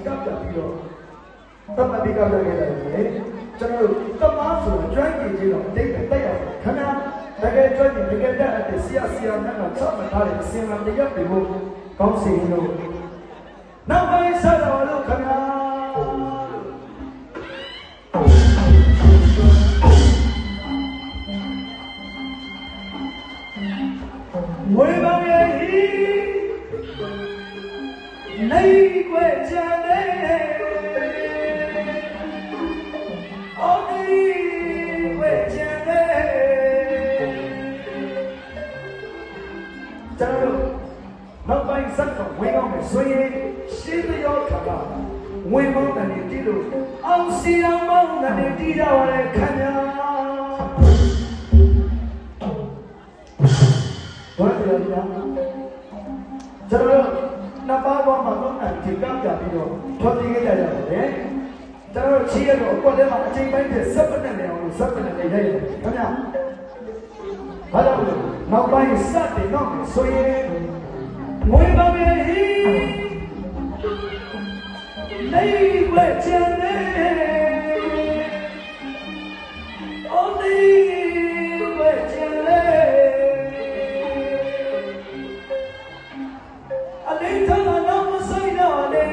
ကပ်ပြပြီးတော့တမတိကပ်ပြခဲ့တယ်လေကျွန်တော်တမဆိုကျွမ်းကျင်ခြင်းတော့အတိတ်တက်ရတယ်ခဏတကယ်ကျွမ်းကျင်တကယ်တက်တဲ့ဆရာနဲ့ကချမှတ်ထားတဲ့အစင်အလာတရားတွေကိုကောင်းစီလို့နောက်ပိုင်းဆက်တော်လို့ခင်ဗျာဝေဘာရဲ့နေွယ်ချမ်းတဲ့အော်ဒီွယ်ချမ်းတဲ့ကျွန်တော်နောက်ပိုင်းစက်တော့ဝင်အောင်မယ်ဆိုရင်ရှင်းလျောခါကဝင်မောင်းတယ်တီးလို့အောင်စီအောင်မောင်းတယ်တီးကြပါလေခင်ဗျာဘာလို့လဲကျွန်တော်နှစ်ပါးပေါ်မှာတော့ဒီကံကြပြီးတော့ထွက်ပြေးကြရတယ်ကျွန်တော်ချီရတော့အကွက်ထဲမှာအချိန်ပိုင်းနဲ့စက်ပနဲ့နေအောင်လို့စက်ပနဲ့နေရတယ်ခင်ဗျာဘာလို့လဲနောက်ပိုင်းစတဲ့နောက်ဆိုရင်ငွေပါမယ်နေွယ်ချင်တယ်အော်နေွယ်ချင်တယ်အလေးထားတော့မဆိုင်တော့လေ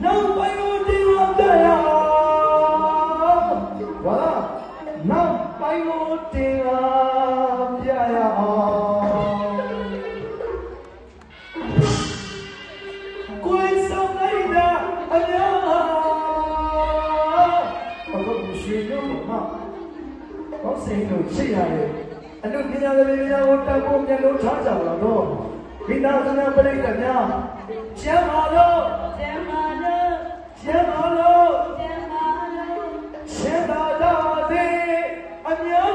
နောက်ပိုင်းကိုတင်လာတယ်ဟာနောက်ပိုင်းကိုတင်လာပြရအောင်ကိုယ်ဆောင်လိုက်တာအများအခုရွှေရုံးမှာဘောစင်ကိုချိရတယ်အနုပညာတွေများကိုတက်ဖို့မျက်လုံးထားကြပါတော့ဒီနာသနာပရိသတ်များကျမ်းပါလို့ကျမ်းပါလို့ကျမ်းပါလို့ကျမ်းပါလို့ကျမ်းပါတော့ဒီအများ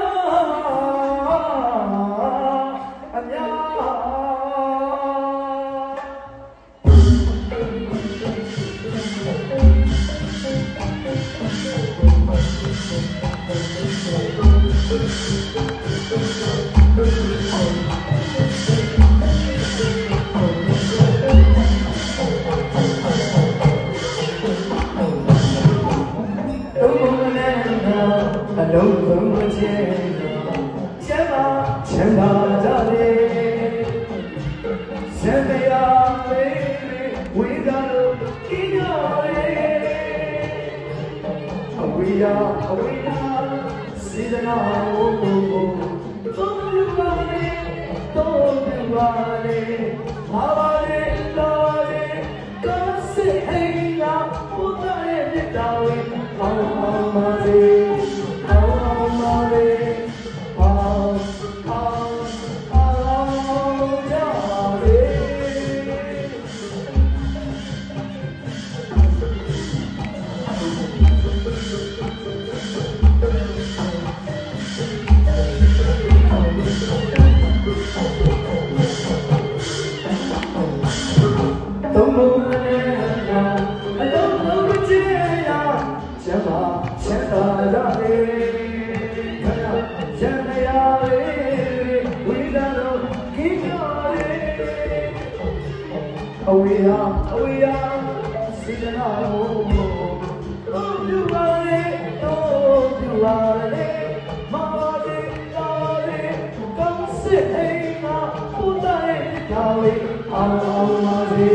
အများအလုံးစုံမချင်ကျမ်းပါကြတယ်စံတရားလေးဝိဒါလို့ဒီတော်လေးအဝိယာစေတနာကိုသုံးယူပါလေမာပါလေတော်လေကောင်းစေဟိယာဘုရားရဲ့မြတ်တော်ဝိအောင်ပါလေအဝေးစေတနာကိုတို့ပြပါလေမာလေတော်လေကောင်းစစ်အိမ်မှာဘုရားရဲ့တော်လေးအောင်ပါလေ